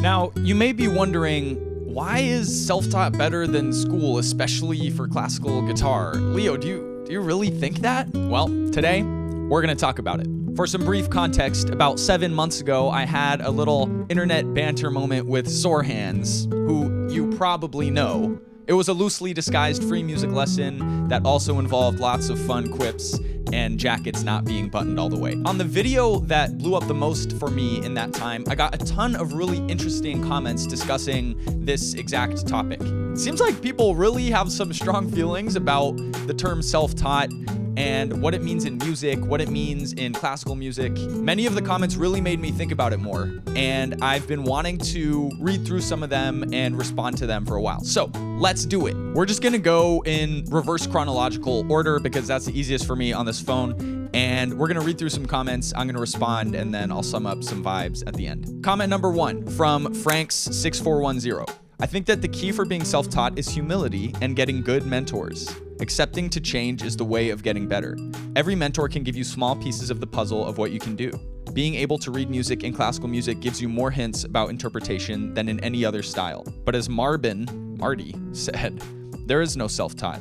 Now, you may be wondering, why is self-taught better than school, especially for classical guitar? Leo, do you really think that? Well, today, we're gonna talk about it. For some brief context, about 7 months ago, I had a little internet banter moment with Sore Hands, who you probably know. It was a loosely disguised free music lesson that also involved lots of fun quips and jackets not being buttoned all the way. On the video that blew up the most for me in that time, I got a ton of really interesting comments discussing this exact topic. It seems like people really have some strong feelings about the term self-taught and what it means in music, what it means in classical music. Many of the comments really made me think about it more, and I've been wanting to read through some of them and respond to them for a while. So let's do it. We're just gonna go in reverse chronological order because that's the easiest for me on this phone. And we're gonna read through some comments, I'm gonna respond, and then I'll sum up some vibes at the end. Comment number 1 from Franks6410. I think that the key for being self-taught is humility and getting good mentors. Accepting to change is the way of getting better. Every mentor can give you small pieces of the puzzle of what you can do. Being able to read music in classical music gives you more hints about interpretation than in any other style. But as Marty said, there is no self-taught.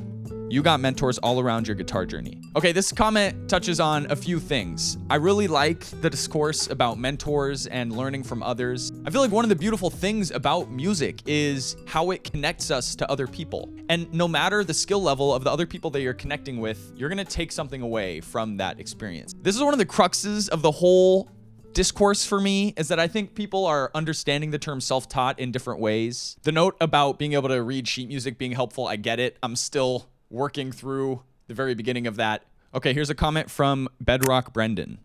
You got mentors all around your guitar journey. Okay, this comment touches on a few things. I really like the discourse about mentors and learning from others. I feel like one of the beautiful things about music is how it connects us to other people. And no matter the skill level of the other people that you're connecting with, you're gonna take something away from that experience. This is one of the cruxes of the whole discourse for me, is that I think people are understanding the term self-taught in different ways. The note about being able to read sheet music being helpful, I get it. I'm still working through the very beginning of that. Okay, here's a comment from Bedrock Brendan.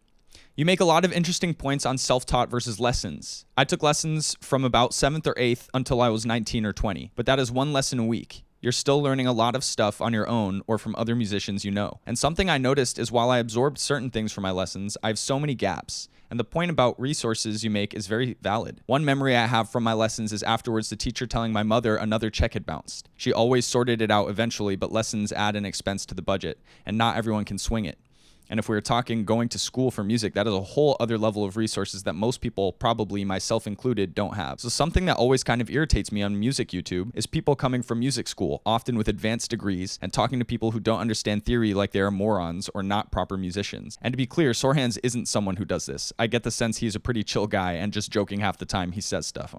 You make a lot of interesting points on self-taught versus lessons. I took lessons from about 7th or 8th until I was 19 or 20, but that is one lesson a week. You're still learning a lot of stuff on your own or from other musicians you know. And something I noticed is while I absorbed certain things from my lessons, I have so many gaps. And the point about resources you make is very valid. One memory I have from my lessons is afterwards the teacher telling my mother another check had bounced. She always sorted it out eventually, but lessons add an expense to the budget, and not everyone can swing it. And if we were talking going to school for music, that is a whole other level of resources that most people, probably myself included, don't have. So something that always kind of irritates me on music YouTube is people coming from music school, often with advanced degrees, and talking to people who don't understand theory like they are morons or not proper musicians. And to be clear, Sore Hands isn't someone who does this. I get the sense he's a pretty chill guy and just joking half the time he says stuff.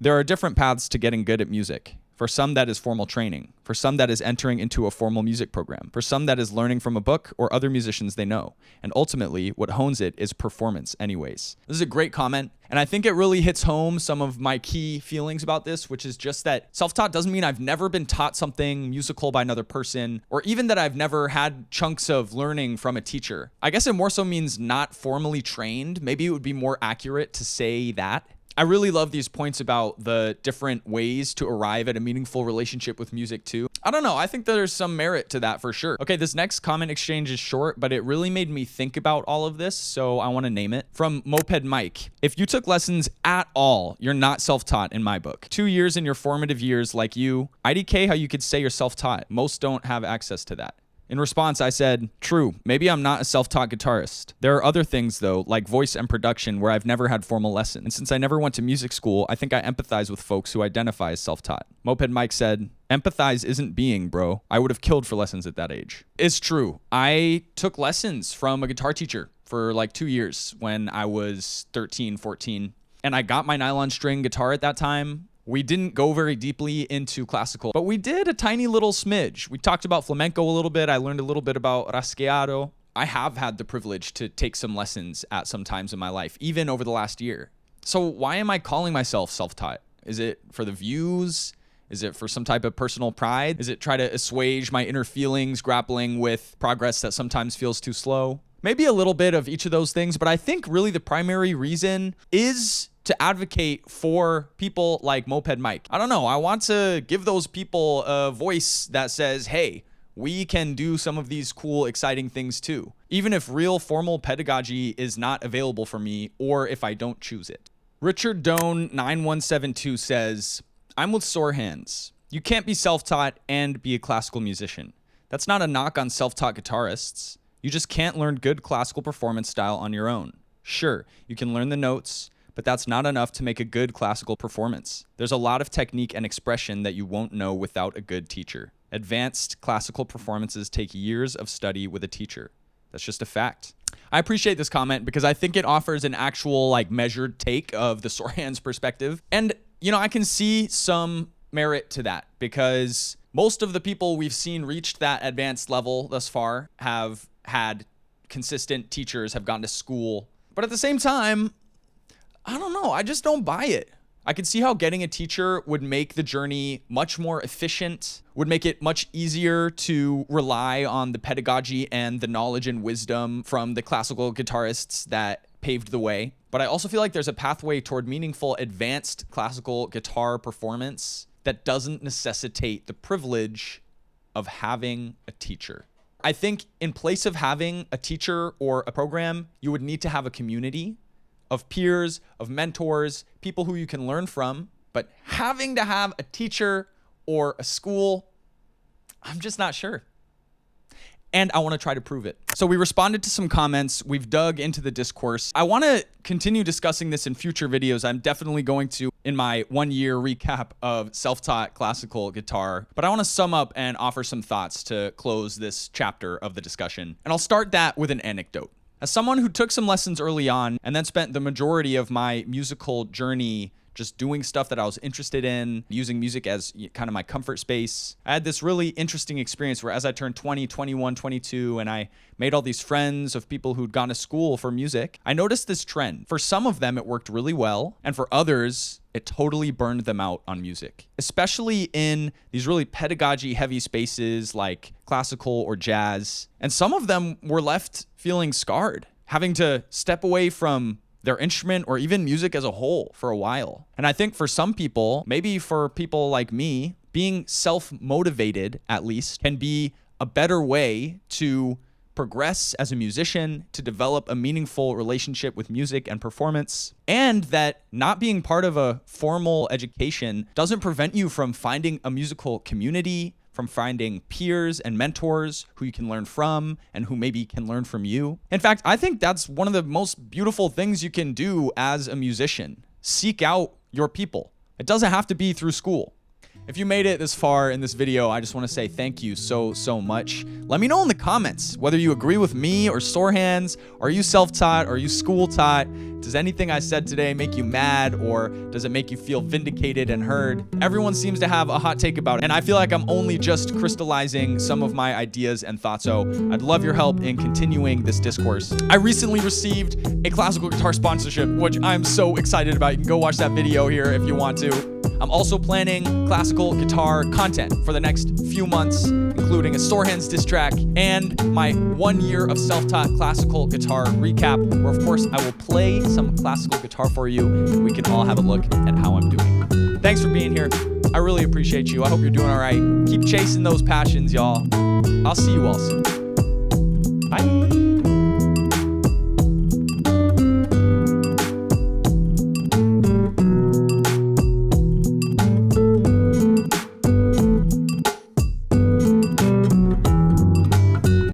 There are different paths to getting good at music. For some, that is formal training. For some, that is entering into a formal music program. For some, that is learning from a book or other musicians they know. And ultimately, what hones it is performance anyways. This is a great comment, and I think it really hits home some of my key feelings about this, which is just that self-taught doesn't mean I've never been taught something musical by another person, or even that I've never had chunks of learning from a teacher. I guess it more so means not formally trained. Maybe it would be more accurate to say that. I really love these points about the different ways to arrive at a meaningful relationship with music too. I don't know, I think there's some merit to that for sure. Okay, this next comment exchange is short, but it really made me think about all of this, so I want to name it. From Moped Mike. If you took lessons at all, you're not self-taught in my book. 2 years in your formative years like you, IDK how you could say you're self-taught. Most don't have access to that. In response, I said, true, maybe I'm not a self-taught guitarist. There are other things, though, like voice and production, where I've never had formal lessons. And since I never went to music school, I think I empathize with folks who identify as self-taught. Moped Mike said, empathize isn't being, bro. I would have killed for lessons at that age. It's true. I took lessons from a guitar teacher for like 2 years when I was 13, 14. And I got my nylon string guitar at that time. We didn't go very deeply into classical, but we did a tiny little smidge. We talked about flamenco a little bit. I learned a little bit about rasgueado. I have had the privilege to take some lessons at some times in my life, even over the last year. So why am I calling myself self-taught? Is it for the views? Is it for some type of personal pride? Is it try to assuage my inner feelings, grappling with progress that sometimes feels too slow? Maybe a little bit of each of those things, but I think really the primary reason is to advocate for people like Moped Mike. I don't know, I want to give those people a voice that says, hey, we can do some of these cool, exciting things too, even if real formal pedagogy is not available for me or if I don't choose it. Richard Doan 9172 says, I'm with Sore Hands. You can't be self-taught and be a classical musician. That's not a knock on self-taught guitarists. You just can't learn good classical performance style on your own. Sure, you can learn the notes, but that's not enough to make a good classical performance. There's a lot of technique and expression that you won't know without a good teacher. Advanced classical performances take years of study with a teacher. That's just a fact. I appreciate this comment because I think it offers an actual measured take of the Sorhan's perspective. And, I can see some merit to that because most of the people we've seen reach that advanced level thus far have had consistent teachers, have gone to school. But at the same time, I don't know. I just don't buy it. I could see how getting a teacher would make the journey much more efficient, would make it much easier to rely on the pedagogy and the knowledge and wisdom from the classical guitarists that paved the way. But I also feel like there's a pathway toward meaningful advanced classical guitar performance that doesn't necessitate the privilege of having a teacher. I think in place of having a teacher or a program, you would need to have a community of peers, of mentors, people who you can learn from. But having to have a teacher or a school, I'm just not sure. And I want to try to prove it. So we responded to some comments. We've dug into the discourse. I want to continue discussing this in future videos. I'm definitely going to in my 1-year recap of self-taught classical guitar. But I want to sum up and offer some thoughts to close this chapter of the discussion. And I'll start that with an anecdote. As someone who took some lessons early on and then spent the majority of my musical journey just doing stuff that I was interested in, using music as kind of my comfort space, I had this really interesting experience where as I turned 20, 21, 22, and I made all these friends of people who'd gone to school for music, I noticed this trend. For some of them, it worked really well, and for others, it totally burned them out on music, especially in these really pedagogy-heavy spaces like classical or jazz. And some of them were left feeling scarred, having to step away from their instrument or even music as a whole for a while. And I think for some people, maybe for people like me, being self-motivated at least can be a better way to progress as a musician, to develop a meaningful relationship with music and performance, and that not being part of a formal education doesn't prevent you from finding a musical community, from finding peers and mentors who you can learn from and who maybe can learn from you. In fact, I think that's one of the most beautiful things you can do as a musician. Seek out your people. It doesn't have to be through school. If you made it this far in this video, I just want to say thank you so much. Let me know in the comments whether you agree with me or Sorhan's. Are you self-taught? Are you school-taught? Does anything I said today make you mad, or does it make you feel vindicated and heard? Everyone seems to have a hot take about it, and I feel like I'm only just crystallizing some of my ideas and thoughts, so I'd love your help in continuing this discourse. I recently received a classical guitar sponsorship, which I'm so excited about. You can go watch that video here if you want to. I'm also planning classical guitar content for the next few months, including a Sorhan's diss track and my 1 year of self-taught classical guitar recap, where of course I will play some classical guitar for you and we can all have a look at how I'm doing. Thanks for being here. I really appreciate you. I hope you're doing all right. Keep chasing those passions, y'all. I'll see you all soon. Bye.